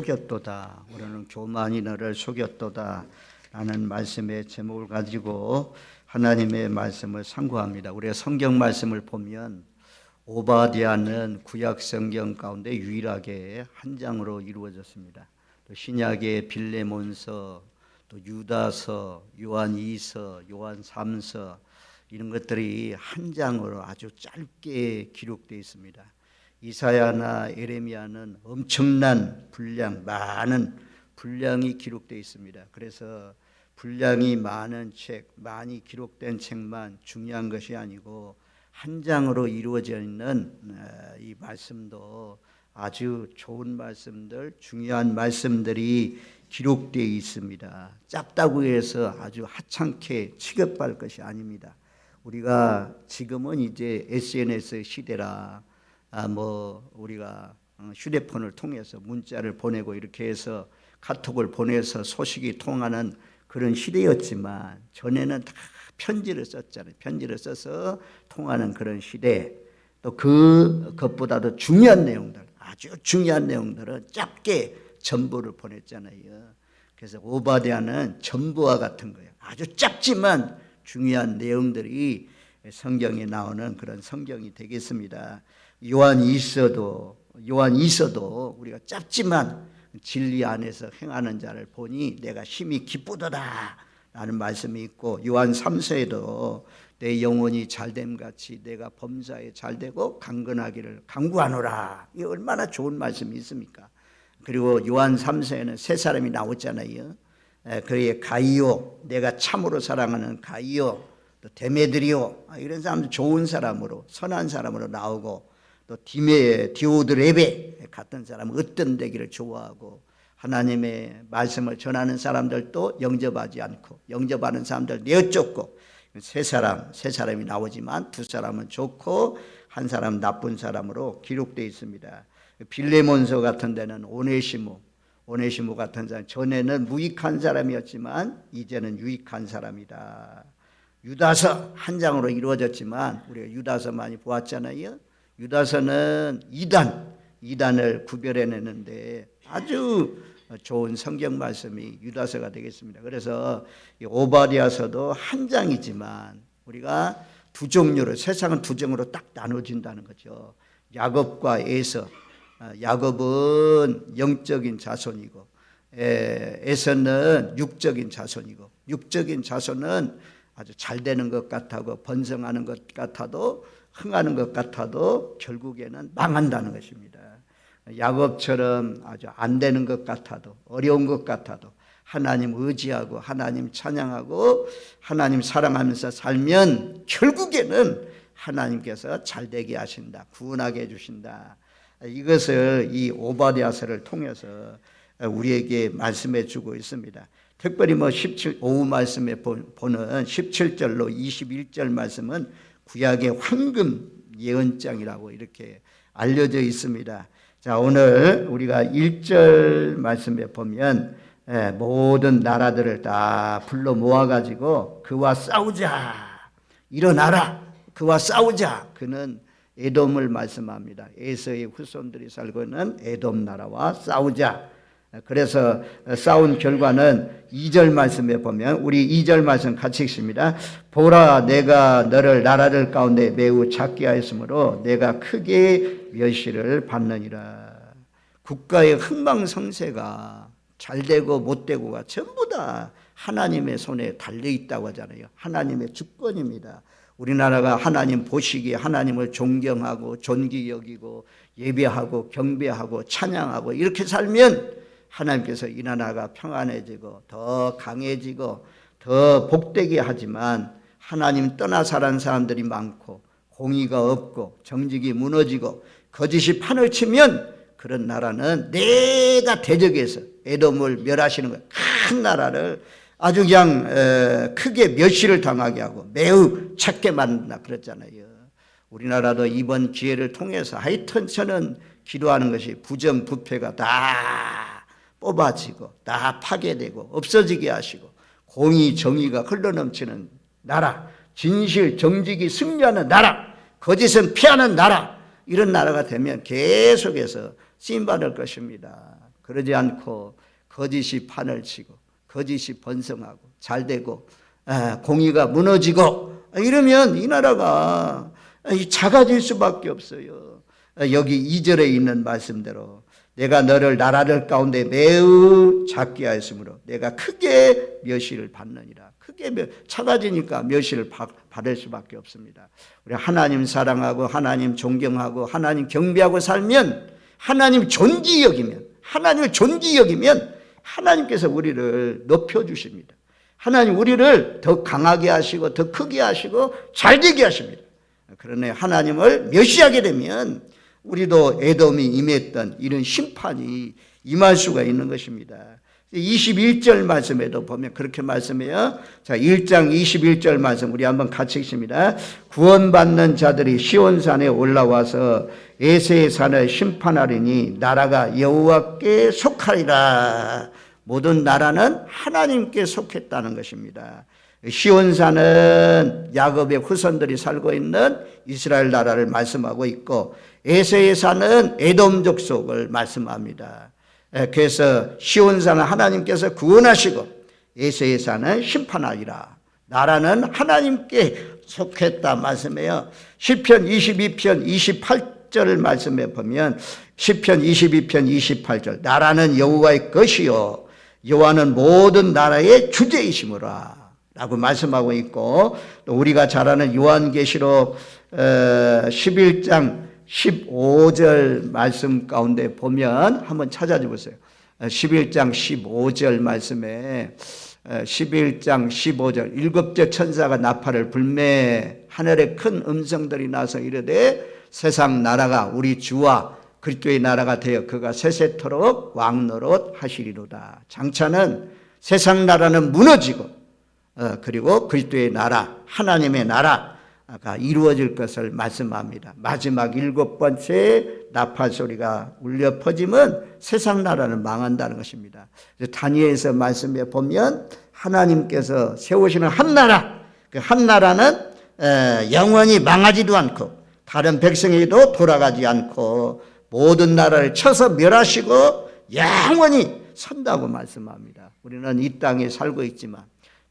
속였도다. 우리는 교만이 너를 속였도다 라는 말씀의 제목을 가지고 하나님의 말씀을 상고합니다. 우리가 성경 말씀을 보면 오바댜는 구약 성경 가운데 유일하게 한 장으로 이루어졌습니다. 또 신약의 빌레몬서, 또 유다서, 요한 2서, 요한 3서 이런 것들이 한 장으로 아주 짧게 기록되어 있습니다. 이사야나 예레미야는 엄청난 분량, 많은 분량이 기록되어 있습니다. 그래서 분량이 많은 책, 많이 기록된 책만 중요한 것이 아니고 한 장으로 이루어져 있는 이 말씀도 아주 좋은 말씀들, 중요한 말씀들이 기록되어 있습니다. 짧다고 해서 아주 하찮게 취급할 것이 아닙니다. 우리가 지금은 이제 SNS 시대라 우리가 휴대폰을 통해서 문자를 보내고 이렇게 해서 카톡을 보내서 소식이 통하는 그런 시대였지만 전에는 다 편지를 썼잖아요. 편지를 써서 통하는 그런 시대. 또 그것보다도 중요한 내용들, 아주 중요한 내용들은 짧게 전보를 보냈잖아요. 그래서 오바댜는 전보와 같은 거예요. 아주 짧지만 중요한 내용들이 성경에 나오는 그런 성경이 되겠습니다. 요한 이서도 우리가 짧지만 진리 안에서 행하는 자를 보니 내가 심히 기쁘도다 라는 말씀이 있고, 요한 3서에도 내 영혼이 잘됨 같이 내가 범사에 잘되고 강건하기를 간구하노라. 이 얼마나 좋은 말씀이 있습니까? 그리고 요한 3서에는 세 사람이 나오잖아요. 그의 가이오, 내가 참으로 사랑하는 가이오, 또 데메드리오, 이런 사람들 좋은 사람으로, 선한 사람으로 나오고, 또 디오드레베 같은 사람은 으뜸 되기를 좋아하고, 하나님의 말씀을 전하는 사람들도 영접하지 않고 영접하는 사람들 내어쫓고, 세 사람이 나오지만 두 사람은 좋고 한 사람은 나쁜 사람으로 기록되어 있습니다. 빌레몬서 같은 데는 오네시모 같은 사람, 전에는 무익한 사람이었지만 이제는 유익한 사람이다. 유다서 한 장으로 이루어졌지만 우리가 유다서 많이 보았잖아요. 유다서는 이단을 구별해내는데 아주 좋은 성경 말씀이 유다서가 되겠습니다. 그래서 오바댜서도 한 장이지만 우리가 두 종류로, 세상은 두 종류로 딱 나눠진다는 거죠. 야곱과 에서. 야곱은 영적인 자손이고 에서는 육적인 자손이고, 육적인 자손은 아주 잘 되는 것 같아도, 번성하는 것 같아도, 흥하는 것 같아도 결국에는 망한다는 것입니다. 야곱처럼 아주 안 되는 것 같아도, 어려운 것 같아도 하나님 의지하고 하나님 찬양하고 하나님 사랑하면서 살면 결국에는 하나님께서 잘 되게 하신다, 구원하게 해주신다. 이것을 이 오바댜서를 통해서 우리에게 말씀해 주고 있습니다. 특별히 17 오후 말씀에 보는 17절로 21절 말씀은 구약의 황금 예언장이라고 이렇게 알려져 있습니다. 자, 오늘 우리가 1절 말씀에 보면 모든 나라들을 다 불러 모아가지고 그와 싸우자, 일어나라, 그와 싸우자. 그는 에돔을 말씀합니다. 에서의 후손들이 살고 있는 에돔 나라와 싸우자. 그래서 싸운 결과는 2절 말씀에 보면, 우리 2절 말씀 같이 읽습니다. 보라, 내가 너를 나라들 가운데 매우 작게 하였으므로 내가 크게 멸시를 받느니라. 국가의 흥망성쇠가 잘되고 못되고가 전부 다 하나님의 손에 달려있다고 하잖아요. 하나님의 주권입니다. 우리나라가 하나님 보시기에 하나님을 존경하고 존귀 여기고 예배하고 경배하고 찬양하고 이렇게 살면 하나님께서 이 나라가 평안해지고 더 강해지고 더 복되게 하지만, 하나님 떠나 살아는 사람들이 많고 공의가 없고 정직이 무너지고 거짓이 판을 치면 그런 나라는 내가 대적해서 에돔을 멸하시는 거예요. 큰 나라를 아주 그냥 크게 멸시를 당하게 하고 매우 작게 만든다 그랬잖아요. 우리나라도 이번 기회를 통해서 하여튼 저는 기도하는 것이 부정부패가 다 뽑아지고 다 파괴되고 없어지게 하시고 공의 정의가 흘러넘치는 나라, 진실 정직이 승리하는 나라, 거짓은 피하는 나라, 이런 나라가 되면 계속해서 쓰임받을 것입니다. 그러지 않고 거짓이 판을 치고 거짓이 번성하고 잘되고 공의가 무너지고 이러면 이 나라가 작아질 수밖에 없어요. 여기 2절에 있는 말씀대로 내가 너를 나라들 가운데 매우 작게 하였으므로 내가 크게 멸시를 받느니라. 크게 작아지니까 멸시를 받을 수밖에 없습니다. 우리 하나님 사랑하고 하나님 존경하고 하나님 경배하고 살면 하나님을 존귀 여기면 하나님께서 우리를 높여주십니다. 하나님 우리를 더 강하게 하시고 더 크게 하시고 잘되게 하십니다. 그러나 하나님을 멸시하게 되면 우리도 에돔이 임했던 이런 심판이 임할 수가 있는 것입니다. 21절 말씀에도 보면 그렇게 말씀해요. 자, 1장 21절 말씀 우리 한번 같이 읽습니다. 구원받는 자들이 시온산에 올라와서 에세의 산을 심판하리니 나라가 여호와께 속하리라. 모든 나라는 하나님께 속했다는 것입니다. 시온산은 야곱의 후손들이 살고 있는 이스라엘 나라를 말씀하고 있고 에세의 산은 에돔 족속을 말씀합니다. 그래서 시온산은 하나님께서 구원하시고 에세의 산은 심판하리라. 나라는 하나님께 속했다 말씀해요. 시편 22편 28절을 말씀해 보면 시편 22편 28절 나라는 여호와의 것이요 여호와는 모든 나라의 주제이시므라 라고 말씀하고 있고, 또 우리가 잘 아는 요한계시록 11장 15절 말씀 가운데 보면 한번 찾아줘 보세요. 11장 15절 말씀에 11장 15절 일곱째 천사가 나팔을 불매 하늘에 큰 음성들이 나서 이르되 세상 나라가 우리 주와 그리스도의 나라가 되어 그가 세세토록 왕노릇 하시리로다. 장차는 세상 나라는 무너지고 그리고 그리스도의 나라 하나님의 나라가 이루어질 것을 말씀합니다. 마지막 7번째 나팔 소리가 울려 퍼지면 세상 나라는 망한다는 것입니다. 다니엘서 말씀에 보면 하나님께서 세우시는 한 나라, 그 한 나라는 영원히 망하지도 않고 다른 백성에게도 돌아가지 않고 모든 나라를 쳐서 멸하시고 영원히 선다고 말씀합니다. 우리는 이 땅에 살고 있지만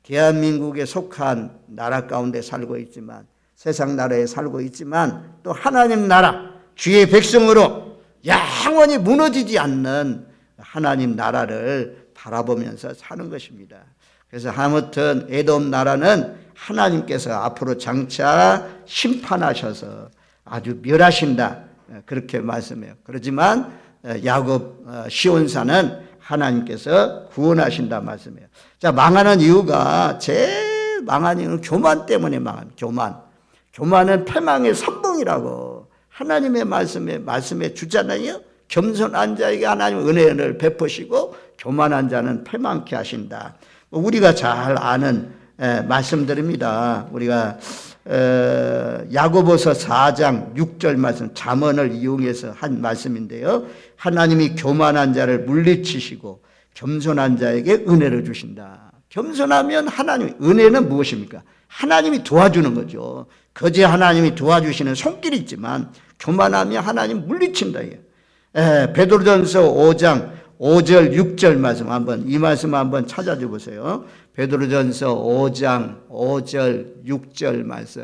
대한민국에 속한 나라 가운데 살고 있지만 세상 나라에 살고 있지만 또 하나님 나라 주의 백성으로 영원히 무너지지 않는 하나님 나라를 바라보면서 사는 것입니다. 그래서 아무튼 에돔 나라는 하나님께서 앞으로 장차 심판하셔서 아주 멸하신다 그렇게 말씀해요. 그렇지만 야곱 시온산은 하나님께서 구원하신다 말씀해요. 자, 망하는 이유가 제일 망한 이유는 교만 때문에 망합니다. 교만은 패망의 선봉이라고 하나님의 말씀에 주잖아요. 겸손한 자에게 하나님 은혜를 베푸시고 교만한 자는 패망케 하신다. 우리가 잘 아는 말씀들입니다. 우리가 야고보서 4장 6절 말씀 잠언을 이용해서 한 말씀인데요. 하나님이 교만한 자를 물리치시고 겸손한 자에게 은혜를 주신다. 겸손하면 하나님 은혜는 무엇입니까? 하나님이 도와주는 거죠. 거제 하나님이 도와주시는 손길이 있지만 교만하면 하나님 물리친다. 베드로전서 5장 5절 6절 말씀 이 말씀 한번 찾아줘 보세요. 베드로전서 5장 5절 6절 말씀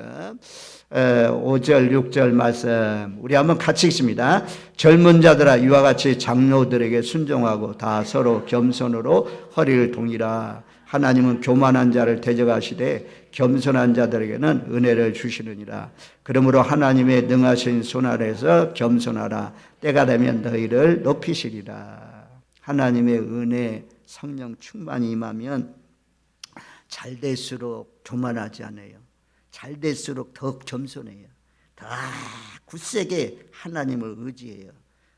5절 6절 말씀 우리 한번 같이 읽습니다. 젊은 자들아 이와 같이 장로들에게 순종하고 다 서로 겸손으로 허리를 동이라. 하나님은 교만한 자를 대적하시되 겸손한 자들에게는 은혜를 주시느니라. 그러므로 하나님의 능하신 손 아래에서 겸손하라. 때가 되면 너희를 높이시리라. 하나님의 은혜 성령 충만이 임하면 잘 될수록 교만하지 않아요. 잘 될수록 더 겸손해요. 더 굳세게 하나님을 의지해요.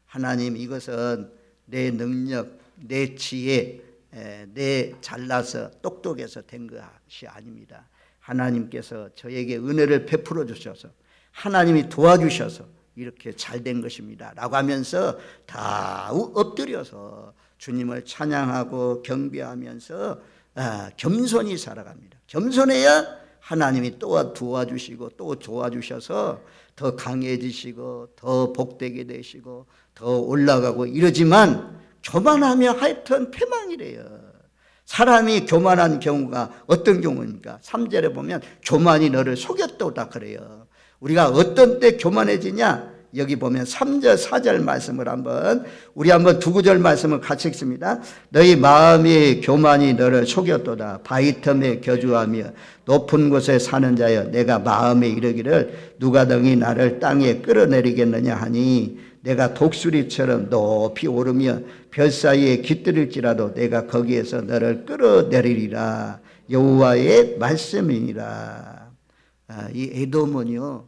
하나님 이것은 내 능력, 내 지혜, 내 잘나서 똑똑해서 된 것이 아닙니다. 하나님께서 저에게 은혜를 베풀어 주셔서 하나님이 도와주셔서 이렇게 잘된 것입니다 라고 하면서 다 엎드려서 주님을 찬양하고 경배하면서 겸손히 살아갑니다. 겸손해야 하나님이 또 도와주시고 또 도와주셔서 더 강해지시고 더 복되게 되시고 더 올라가고 이러지만 교만하면 하여튼 패망이래요. 사람이 교만한 경우가 어떤 경우입니까? 3절에 보면 교만이 너를 속였도다 그래요. 우리가 어떤 때 교만해지냐? 여기 보면 3절 4절 말씀을 우리 한번 두 구절 말씀을 같이 읽습니다. 너희 마음이 교만이 너를 속였도다. 바위 틈에 거주하며 높은 곳에 사는 자여, 내가 마음에 이르기를 누가 능히 나를 땅에 끌어내리겠느냐 하니, 내가 독수리처럼 높이 오르며 별 사이에 깃들일지라도 내가 거기에서 너를 끌어내리리라. 여호와의 말씀이니라. 이 에돔은요,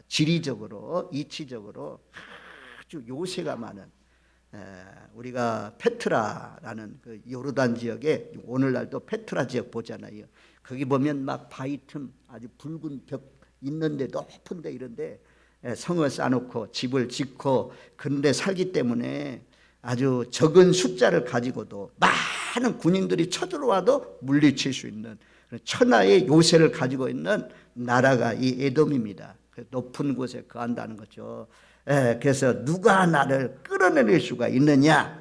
지리적으로 이치적으로 아주 요새가 많은, 우리가 페트라라는 그 요르단 지역에, 오늘날도 페트라 지역 보잖아요. 거기 보면 막 바위 틈 아주 붉은 벽 있는데, 높은데 이런데 성을 쌓아놓고 집을 짓고 그런데 살기 때문에 아주 적은 숫자를 가지고도 많은 군인들이 쳐들어와도 물리칠 수 있는 천하의 요새를 가지고 있는 나라가 이 에돔입니다. 높은 곳에 거한다는 거죠. 그래서 누가 나를 끌어내릴 수가 있느냐?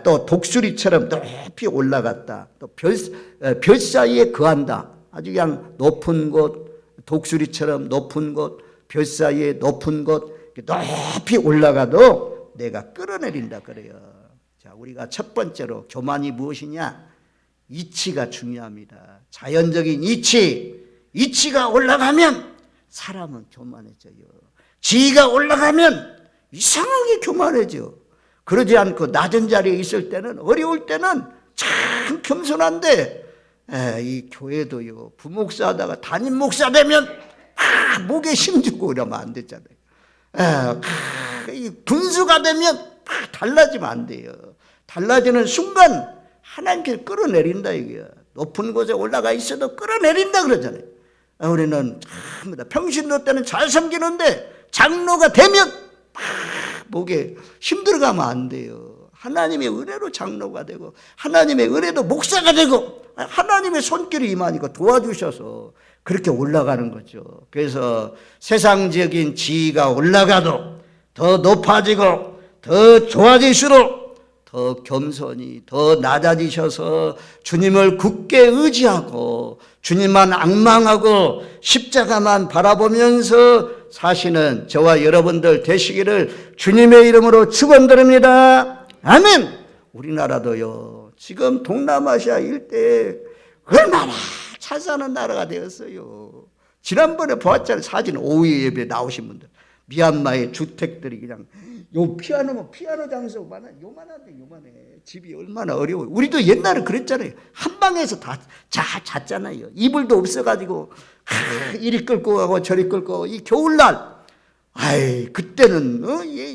또 독수리처럼 높이 올라갔다. 또 별 사이에 거한다. 아주 그냥 높은 곳, 독수리처럼 높은 곳, 별 사이에 높은 곳, 높이 올라가도 내가 끌어내린다 그래요. 자, 우리가 첫 번째로 교만이 무엇이냐? 이치가 중요합니다. 자연적인 이치가 올라가면 사람은 교만해져요. 지위가 올라가면 이상하게 교만해져. 그러지 않고 낮은 자리에 있을 때는, 어려울 때는 참 겸손한데, 이 교회도요, 부목사 하다가 담임 목사 되면 목에 힘주고 이러면 안 되잖아요. 이 군수가 되면 달라지면 안 돼요. 달라지는 순간 하나님께서 끌어내린다 이거야. 높은 곳에 올라가 있어도 끌어내린다 그러잖아요. 우리는 평신도 때는 잘 섬기는데 장로가 되면 목에 힘들어가면 안 돼요. 하나님의 은혜로 장로가 되고 하나님의 은혜로 목사가 되고 하나님의 손길이 임하니까 도와주셔서 그렇게 올라가는 거죠. 그래서 세상적인 지위가 올라가도 더 높아지고 더 좋아질수록 더 겸손히 더 낮아지셔서 주님을 굳게 의지하고 주님만 앙망하고 십자가만 바라보면서 사시는 저와 여러분들 되시기를 주님의 이름으로 축원드립니다. 아멘. 우리나라도요, 지금 동남아시아 일대에 얼마나 잘 사는 나라가 되었어요. 지난번에 보았잖아요. 사진 오후 예배 나오신 분들. 미얀마의 주택들이 그냥 요 피아노 장소만 요만한데 요만해. 집이 얼마나 어려워요. 우리도 옛날에 그랬잖아요. 한 방에서 다 잤잖아요. 이불도 없어가지고 이리 끌고 가고 저리 끌고 가고. 이 겨울날 그때는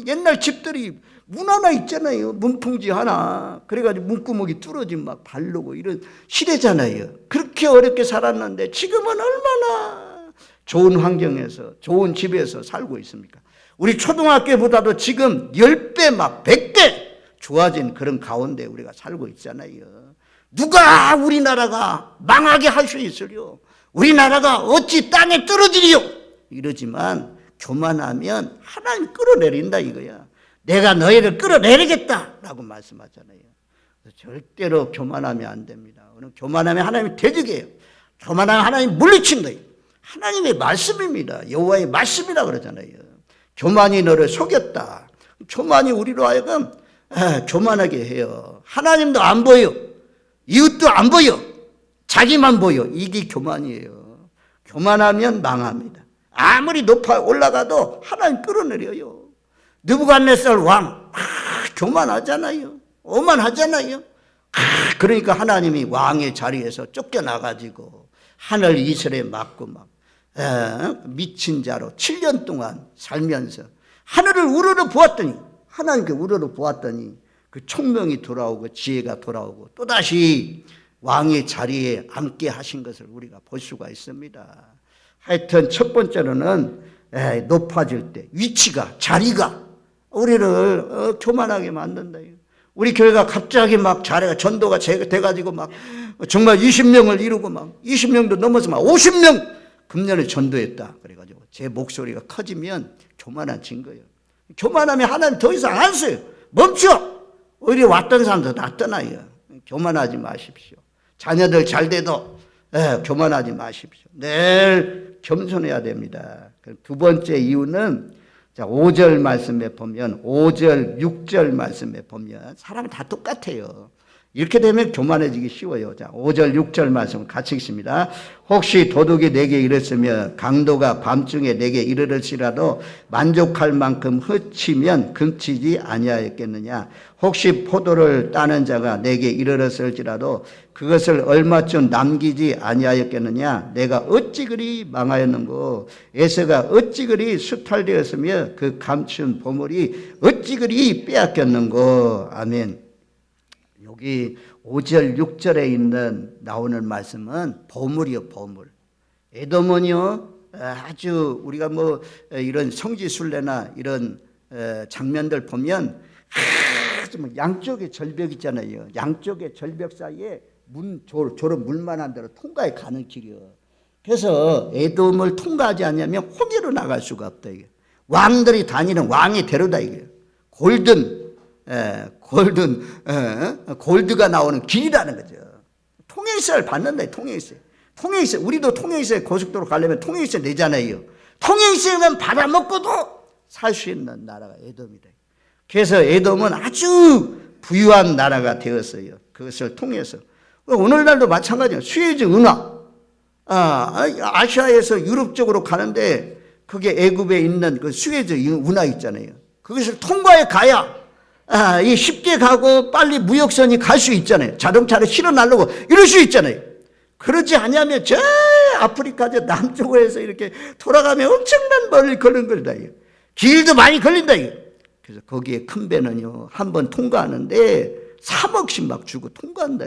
옛날 집들이 문 하나 있잖아요. 문풍지 하나. 그래가지고 문구멍이 뚫어지면 막 바르고 이런 시대잖아요. 그렇게 어렵게 살았는데 지금은 얼마나 좋은 환경에서 좋은 집에서 살고 있습니까? 우리 초등학교보다도 지금 10배 막 100배 좋아진 그런 가운데 우리가 살고 있잖아요. 누가 우리나라가 망하게 할 수 있으려? 우리나라가 어찌 땅에 떨어지리요? 이러지만 교만하면 하나님 끌어내린다 이거야. 내가 너희를 끌어내리겠다라고 말씀하잖아요. 절대로 교만하면 안 됩니다. 교만하면 하나님이 대적이에요. 교만하면 하나님이 물리친다. 하나님의 말씀입니다. 여호와의 말씀이라 그러잖아요. 교만이 너를 속였다. 교만이 우리로 하여금 교만하게 해요. 하나님도 안 보여. 이웃도 안 보여. 자기만 보여. 이게 교만이에요. 교만하면 망합니다. 아무리 높아 올라가도 하나님 끌어내려요. 느부갓네살 왕 교만하잖아요. 오만하잖아요. 그러니까 하나님이 왕의 자리에서 쫓겨나가지고 하늘 이슬에 맞고 막 미친 자로 7년 동안 살면서 하늘을 우러러 보았더니, 하나님께 우러러 보았더니 그 총명이 돌아오고 지혜가 돌아오고 또다시 왕의 자리에 앉게 하신 것을 우리가 볼 수가 있습니다. 하여튼 첫 번째로는 높아질 때 위치가, 자리가 우리를 교만하게 만든다. 우리 교회가 갑자기 막 자리가 전도가 돼가지고 막 정말 20명을 이루고 막 20명도 넘어서 막 50명 금년에 전도했다. 그래가지고 제 목소리가 커지면 교만한 증거예요. 교만하면 하나님 더 이상 안 써요. 멈춰! 오히려 왔던 사람도 다 떠나요. 교만하지 마십시오. 자녀들 잘 돼도 교만하지 마십시오. 늘 겸손해야 됩니다. 두 번째 이유는 5절 말씀에 보면 5절 6절 말씀에 보면 사람이 다 똑같아요. 이렇게 되면 교만해지기 쉬워요. 자, 5절 6절 말씀 같이 읽습니다. 혹시 도둑이 내게 이르으며 강도가 밤중에 내게 이르를지라도 만족할 만큼 흩치면 금치지 아니하였겠느냐. 혹시 포도를 따는 자가 내게 이르렀을지라도 그것을 얼마쯤 남기지 아니하였겠느냐. 내가 어찌 그리 망하였는고. 에서가 어찌 그리 수탈되었으며 그 감춘 보물이 어찌 그리 빼앗겼는고. 아멘. 여기 5절 6절에 나오는 말씀은 보물이요, 보물. 에돔은요, 아주 우리가 뭐 이런 성지순례나 이런 장면들 보면 양쪽에 절벽 있잖아요. 양쪽에 절벽 사이에 저런 물만한 데로 통과해 가는 길이요. 그래서 에돔을 통과하지 않으면 홍해로 나갈 수가 없다. 이게. 왕들이 다니는 왕의 대로다 이게. 골드가 나오는 길이라는 거죠. 통행세를 받는다. 통행세. 우리도 통행세 고속도로 가려면 통행세 내잖아요. 통행세만 받아먹고도 살 수 있는 나라가 에돔이다. 그래서 에돔은 아주 부유한 나라가 되었어요. 그것을 통해서. 오늘날도 마찬가지예요. 수에즈 운하. 아시아에서 유럽 쪽으로 가는데 그게 애굽에 있는 그 수에즈 운하 있잖아요. 그것을 통과해 가야 쉽게 가고 빨리 무역선이 갈 수 있잖아요. 자동차를 실어 날르고 이럴 수 있잖아요. 그러지 않으면 저 아프리카 저 남쪽으로 해서 이렇게 돌아가면 엄청난 멀리 걸린 거다. 길도 많이 걸린다. 그래서 거기에 큰 배는요, 한 번 통과하는데 3억씩 막 주고 통과한다.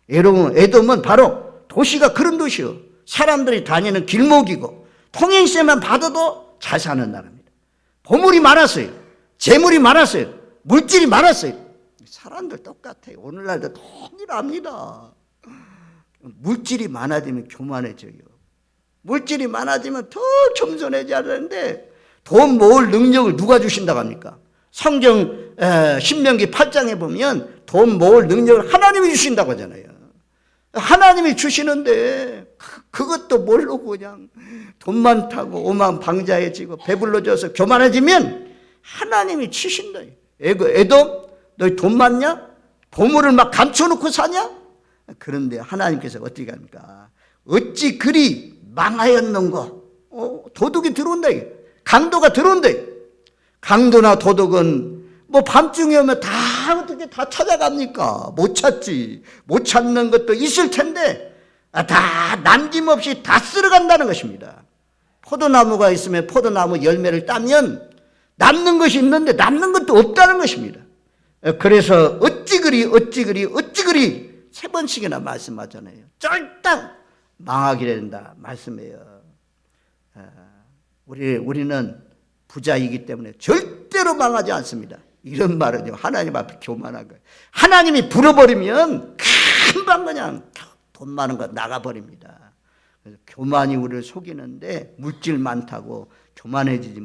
에돔은 바로 도시가 그런 도시요. 사람들이 다니는 길목이고 통행세만 받아도 잘 사는 나라입니다. 보물이 많았어요. 재물이 많았어요. 물질이 많았어요. 사람들 똑같아요. 오늘날도 동일합니다. 물질이 많아지면 교만해져요. 물질이 많아지면 더 겸손해져야 되는데 돈 모을 능력을 누가 주신다고 합니까? 성경 신명기 8장에 보면 돈 모을 능력을 하나님이 주신다고 하잖아요. 하나님이 주시는데 그것도 모르고 그냥 돈 많다고 오만방자해지고 배불러져서 교만해지면 하나님이 치신다. 에돔, 너 돈 많냐? 보물을 막 감춰놓고 사냐? 그런데 하나님께서 어떻게 합니까? 어찌 그리 망하였는고. 도둑이 들어온다. 강도가 들어온다. 강도나 도둑은 뭐 밤중에 오면 다 어떻게 다 찾아갑니까? 못 찾지. 못 찾는 것도 있을 텐데 다 남김없이 다 쓸어간다는 것입니다. 포도나무가 있으면 포도나무 열매를 따면 남는 것이 있는데 남는 것도 없다는 것입니다. 그래서 어찌 그리 세 번씩이나 말씀하잖아요. 쫄딱 망하게 된다 말씀해요. 우리는 부자이기 때문에 절대로 망하지 않습니다. 이런 말은요, 하나님 앞에 교만한 거예요. 하나님이 불어버리면 금방 그냥 돈 많은 거 나가버립니다. 그래서 교만이 우리를 속이는데 물질 많다고 교만해지지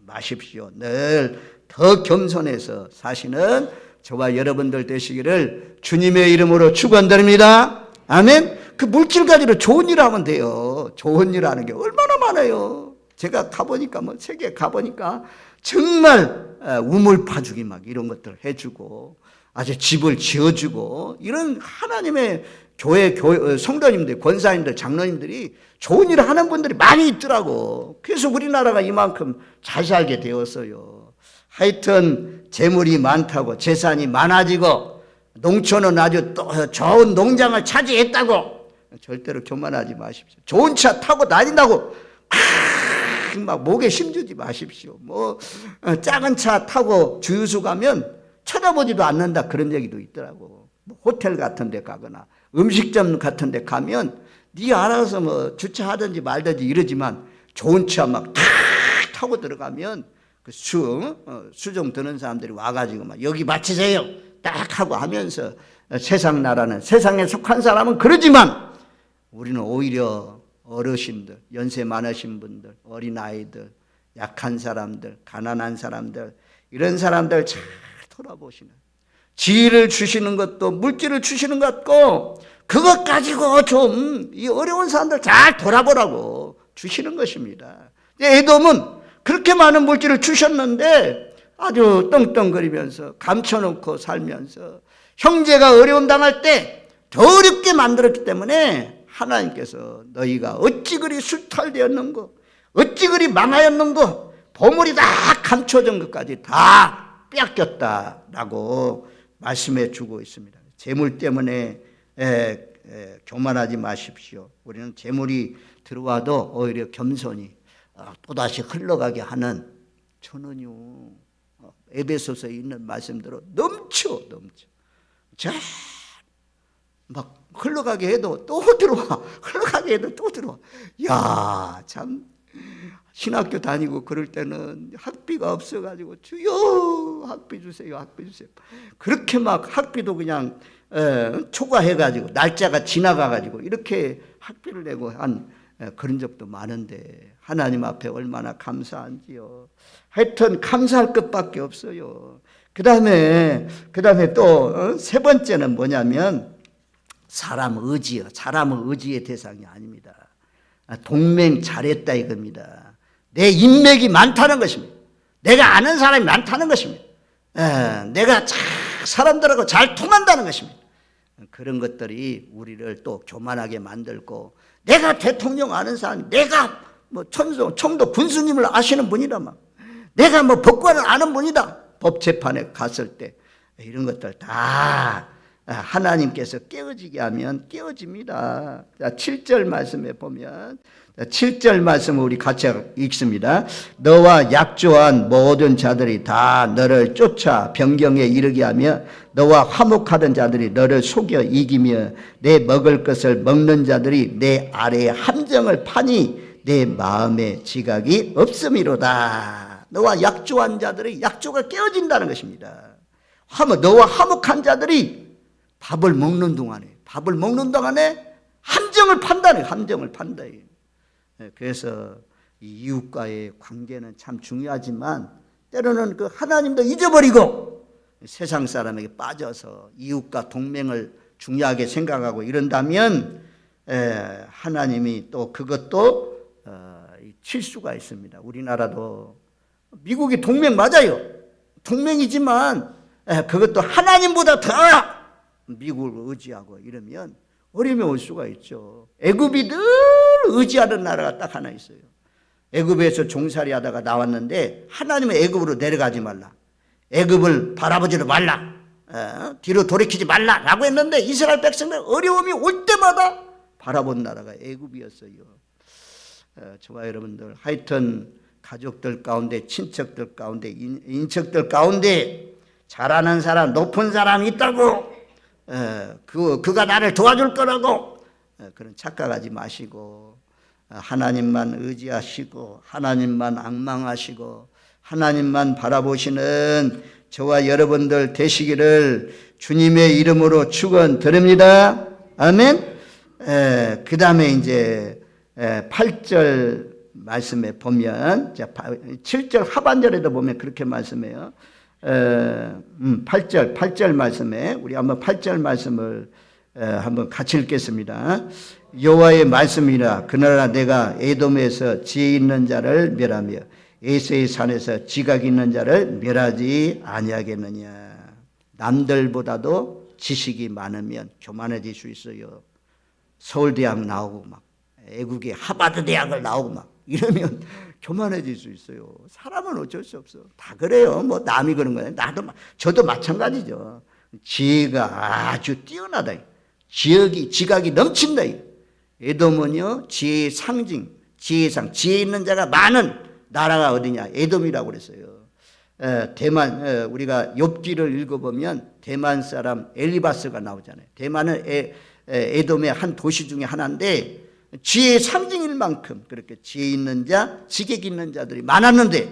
마십시오. 늘 더 겸손해서 사시는 저와 여러분들 되시기를 주님의 이름으로 축원드립니다. 아멘. 그 물질 가지고 좋은 일 하면 돼요. 좋은 일 하는 게 얼마나 많아요. 제가 가보니까 세계 가보니까 정말 우물 파주기 막 이런 것들 해주고 아주 집을 지어주고 이런 하나님의 교회 성도님들, 권사님들, 장로님들이 좋은 일을 하는 분들이 많이 있더라고. 그래서 우리나라가 이만큼 잘 살게 되었어요. 하여튼 재물이 많다고 재산이 많아지고 농촌은 아주 또 좋은 농장을 차지했다고 절대로 교만하지 마십시오. 좋은 차 타고 다닌다고 막 목에 힘주지 마십시오. 작은 차 타고 주유소 가면 쳐다보지도 않는다 그런 얘기도 있더라고. 호텔 같은 데 가거나 음식점 같은 데 가면 네 알아서 주차하든지 말든지 이러지만 좋은 차 막 타고 들어가면 그 수종 드는 사람들이 와가지고 막 여기 마치세요 딱 하고 하면서 세상 나라는 세상에 속한 사람은 그러지만 우리는 오히려 어르신들, 연세 많으신 분들, 어린아이들, 약한 사람들, 가난한 사람들 이런 사람들 잘 돌아보시는, 지혜를 주시는 것도 물질을 주시는 것 같고 그것 가지고 좀 이 어려운 사람들 잘 돌아보라고 주시는 것입니다. 에돔은 그렇게 많은 물질을 주셨는데 아주 떵떵거리면서 감춰놓고 살면서 형제가 어려움 당할 때 더 어렵게 만들었기 때문에 하나님께서 너희가 어찌 그리 수탈되었는고 어찌 그리 망하였는고 보물이 다 감춰진 것까지 다 빼앗겼다라고 말씀해 주고 있습니다. 재물 때문에 교만하지 마십시오. 우리는 재물이 들어와도 오히려 겸손히 또다시 흘러가게 하는, 저는요 에베소서에 있는 말씀대로 넘쳐 자, 막 흘러가게 해도 또 들어와, 흘러가게 해도 또 들어와. 야, 참 신학교 다니고 그럴 때는 학비가 없어가지고 주여 학비 주세요, 학비 주세요. 그렇게 막 학비도 그냥 초과해가지고 날짜가 지나가가지고 이렇게 학비를 내고 한 그런 적도 많은데 하나님 앞에 얼마나 감사한지요. 하여튼 감사할 것밖에 없어요. 그 다음에 또 세 번째는 뭐냐면 사람 의지요. 사람은 의지의 대상이 아닙니다. 동맹 잘했다 이겁니다. 내 인맥이 많다는 것입니다. 내가 아는 사람이 많다는 것입니다. 내가 사람들하고 잘 통한다는 것입니다. 그런 것들이 우리를 또 교만하게 만들고, 내가 대통령 아는 사람, 내가 뭐 청도 군수님을 아시는 분이다, 막 내가 뭐 법관을 아는 분이다. 법재판에 갔을 때 이런 것들 다 하나님께서 깨어지게 하면 깨어집니다. 자, 7절 말씀에 보면, 7절 말씀을 우리 같이 읽습니다. 너와 약조한 모든 자들이 다 너를 쫓아 변경에 이르게 하며 너와 화목하던 자들이 너를 속여 이기며 내 먹을 것을 먹는 자들이 내 아래에 함정을 파니 내 마음에 지각이 없음이로다. 너와 약조한 자들의 약조가 깨어진다는 것입니다. 너와 화목한 자들이 밥을 먹는 동안에 함정을 판다네. 함정을 판다. 그래서 이웃과의 관계는 참 중요하지만 때로는 그 하나님도 잊어버리고 세상 사람에게 빠져서 이웃과 동맹을 중요하게 생각하고 이런다면 하나님이 또 그것도 칠 수가 있습니다. 우리나라도 미국이 동맹 맞아요. 동맹이지만 그것도 하나님보다 더 미국을 의지하고 이러면 어려움이 올 수가 있죠. 애굽이 늘 의지하는 나라가 딱 하나 있어요. 애굽에서 종살이 하다가 나왔는데 하나님은 애굽으로 내려가지 말라, 애굽을 바라보지도 말라, 뒤로 돌이키지 말라라고 했는데 이스라엘 백성들 어려움이 올 때마다 바라본 나라가 애굽이었어요. 저와 여러분들 하여튼 가족들 가운데, 친척들 가운데, 인척들 가운데 잘하는 사람, 높은 사람이 있다고 그가 나를 도와줄 거라고 그런 착각하지 마시고 하나님만 의지하시고 하나님만 앙망하시고 하나님만 바라보시는 저와 여러분들 되시기를 주님의 이름으로 축원드립니다. 아멘. 그 다음에 이제 8절 말씀에 보면 7절 하반절에도 보면 그렇게 말씀해요. 8절 말씀에 우리 한번 8절 말씀을 한번 같이 읽겠습니다. 여호와의 말씀이라 그날라 내가 에돔에서 지혜 있는 자를 멸하며 에세의 산에서 지각 있는 자를 멸하지 아니하겠느냐. 남들보다도 지식이 많으면 교만해질 수 있어요. 서울대학 나오고 막 애국의 하버드 대학을 나오고 막 이러면 교만해질 수 있어요. 사람은 어쩔 수 없어. 다 그래요. 뭐 남이 그런 거예요. 저도 마찬가지죠. 지혜가 아주 뛰어나다. 지각이 넘친다. 에돔은요 지혜의 상징, 지혜상, 지혜 있는 자가 많은 나라가 어디냐? 에돔이라고 그랬어요. 대만, 우리가 욥기를 읽어보면 대만 사람 엘리바스가 나오잖아요. 대만은 에돔의 한 도시 중에 하나인데 지혜의 상징일 만큼 그렇게 지혜 있는 자, 지객 있는 자들이 많았는데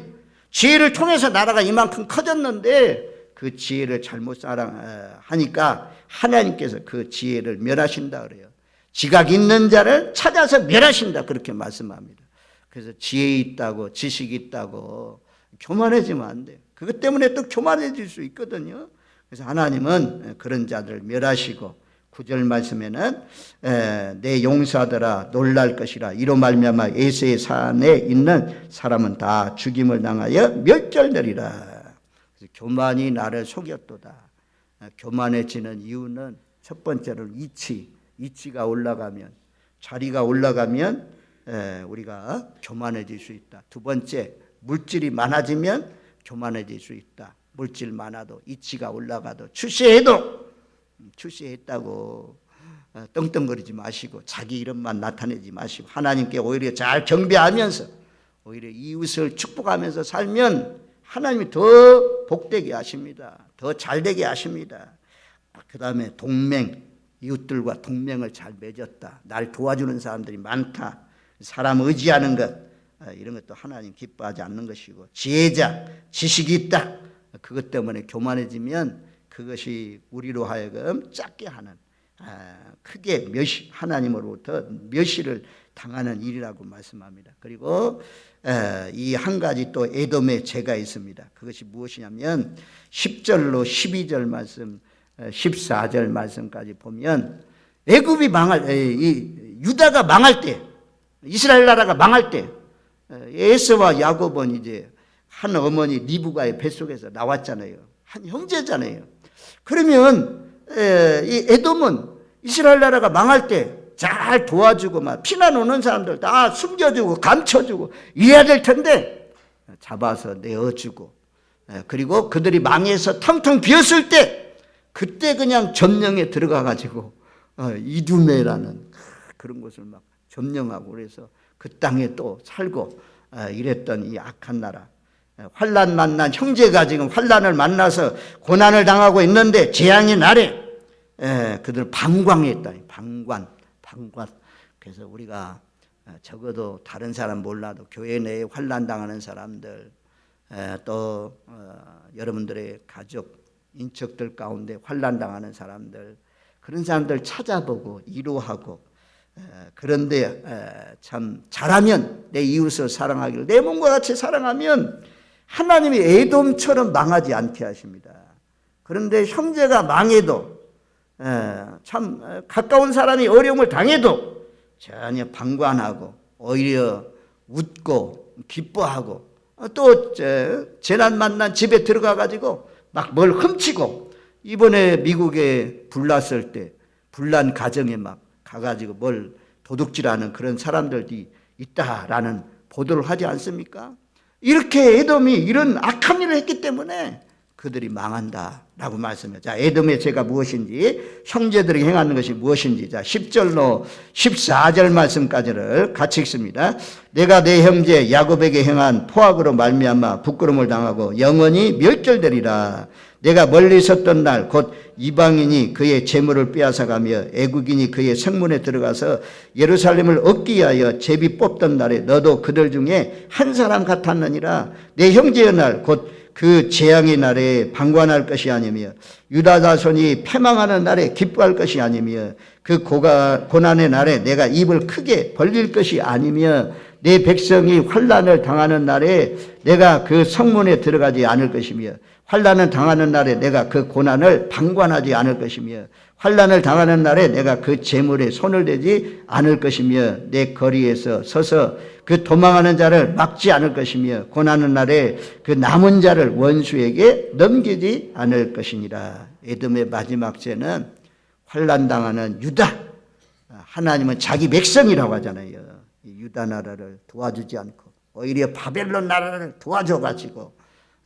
지혜를 통해서 나라가 이만큼 커졌는데 그 지혜를 잘못 사랑하니까 하나님께서 그 지혜를 멸하신다 그래요. 지각 있는 자를 찾아서 멸하신다 그렇게 말씀합니다. 그래서 지혜 있다고 지식이 있다고 교만해지면 안 돼. 그것 때문에 또 교만해질 수 있거든요. 그래서 하나님은 그런 자들을 멸하시고 9절 말씀에는 내 용사들아 놀랄 것이라 이로 말미암아 에세의 산에 있는 사람은 다 죽임을 당하여 멸절되리라. 그래서 교만이 나를 속였도다. 교만해지는 이유는 첫 번째로는 이치가 올라가면, 자리가 올라가면 우리가 교만해질 수 있다. 두 번째, 물질이 많아지면 교만해질 수 있다. 물질 많아도 이치가 올라가도 출세했다고 떵떵거리지 마시고 자기 이름만 나타내지 마시고 하나님께 오히려 잘 경배하면서 오히려 이웃을 축복하면서 살면 하나님이 더 복되게 하십니다. 더 잘되게 하십니다. 그 다음에 동맹, 이웃들과 동맹을 잘 맺었다. 날 도와주는 사람들이 많다. 사람 의지하는 것, 이런 것도 하나님 기뻐하지 않는 것이고, 지식이 있다. 그것 때문에 교만해지면 그것이 우리로 하여금 작게 하는, 크게 하나님으로부터 멸시를 당하는 일이라고 말씀합니다. 그리고 이 한 가지 또 에돔의 죄가 있습니다. 그것이 무엇이냐면 10절로 12절 말씀, 14절 말씀까지 보면 애굽이 유다가 망할 때, 이스라엘 나라가 망할 때 에서와 야곱은 이제 한 어머니 리브가의 뱃속에서 나왔잖아요. 한 형제잖아요. 그러면 이 에돔은 이스라엘 나라가 망할 때 잘 도와주고 막 피난 오는 사람들 다 숨겨주고 감춰주고 이래야 될 텐데 잡아서 내어주고, 그리고 그들이 망해서 텅텅 비었을 때 그때 그냥 점령에 들어가 가지고 이두메라는 그런 곳을 막 점령하고 그래서 그 땅에 또 살고 이랬던 이 악한 나라, 환난 만난 형제가 지금 환난을 만나서 고난을 당하고 있는데 재앙의 날에 그들 방광했다. 방관. 그래서 우리가 적어도 다른 사람 몰라도 교회 내에 환난 당하는 사람들, 또 여러분들의 가족 인척들 가운데 환난 당하는 사람들, 그런 사람들 찾아보고 위로하고, 그런데 참 잘하면 내 이웃을 사랑하기를 내 몸과 같이 사랑하면 하나님이 에돔처럼 망하지 않게 하십니다. 그런데 형제가 망해도, 참 가까운 사람이 어려움을 당해도 전혀 방관하고 오히려 웃고 기뻐하고, 또 재난 만난 집에 들어가 가지고 막 뭘 훔치고, 이번에 미국에 불 났을 때 불난 가정에 막 가가지고 뭘 도둑질하는 그런 사람들이 있다라는 보도를 하지 않습니까? 이렇게 에돔이 이런 악한 일을 했기 때문에 그들이 망한다라고 말씀해요. 자, 에돔의 죄가 무엇인지, 형제들이 행하는 것이 무엇인지, 자 10절로 14절 말씀까지를 같이 읽습니다. 내가 내 형제 야곱에게 행한 포악으로 말미암아 부끄러움을 당하고 영원히 멸절되리라. 내가 멀리 섰던 날 곧 이방인이 그의 재물을 빼앗아가며 애국인이 그의 성문에 들어가서 예루살렘을 얻기 위하여 제비 뽑던 날에 너도 그들 중에 한 사람 같았느니라. 내 형제의 날 곧 그 재앙의 날에 방관할 것이 아니며 유다 자손이 패망하는 날에 기뻐할 것이 아니며 그 고난의 날에 내가 입을 크게 벌릴 것이 아니며 내 백성이 환난을 당하는 날에 내가 그 성문에 들어가지 않을 것이며 환난을 당하는 날에 내가 그 고난을 방관하지 않을 것이며 환난을 당하는 날에 내가 그 재물에 손을 대지 않을 것이며 내 거리에서 서서 그 도망하는 자를 막지 않을 것이며 고난의 날에 그 남은 자를 원수에게 넘기지 않을 것이니라. 에돔의 마지막 죄는 환난 당하는 유다, 하나님은 자기 백성이라고 하잖아요. 유다 나라를 도와주지 않고 오히려 바벨론 나라를 도와줘가지고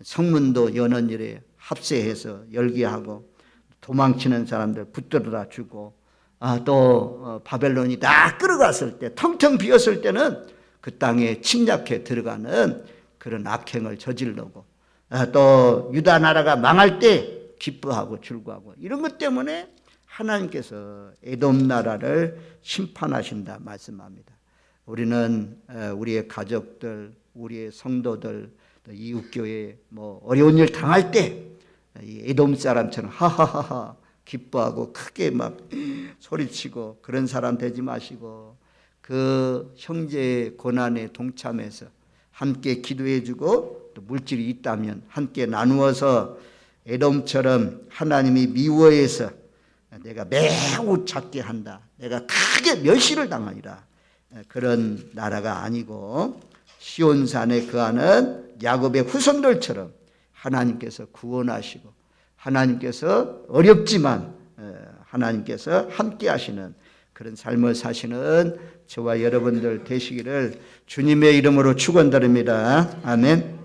성문도 여는 일에 합세해서 열게 하고 도망치는 사람들 붙들어다 주고, 또 바벨론이 다 끌어갔을 때 텅텅 비었을 때는 그 땅에 침략해 들어가는 그런 악행을 저지르고, 또 유다 나라가 망할 때 기뻐하고 즐거워하고, 이런 것 때문에 하나님께서 에돔 나라를 심판하신다 말씀합니다. 우리는 우리의 가족들, 우리의 성도들, 이웃교회 어려운 일 당할 때 이 에돔 사람처럼 하하하하 기뻐하고 크게 막 소리치고 그런 사람 되지 마시고, 그 형제의 고난에 동참해서 함께 기도해주고 또 물질이 있다면 함께 나누어서 에돔처럼 하나님이 미워해서 내가 매우 작게 한다, 내가 크게 멸시를 당하리라, 그런 나라가 아니고 시온산에 거하는 야곱의 후손들처럼 하나님께서 구원하시고 하나님께서 어렵지만 하나님께서 함께 하시는 그런 삶을 사시는 저와 여러분들 되시기를 주님의 이름으로 축원드립니다. 아멘.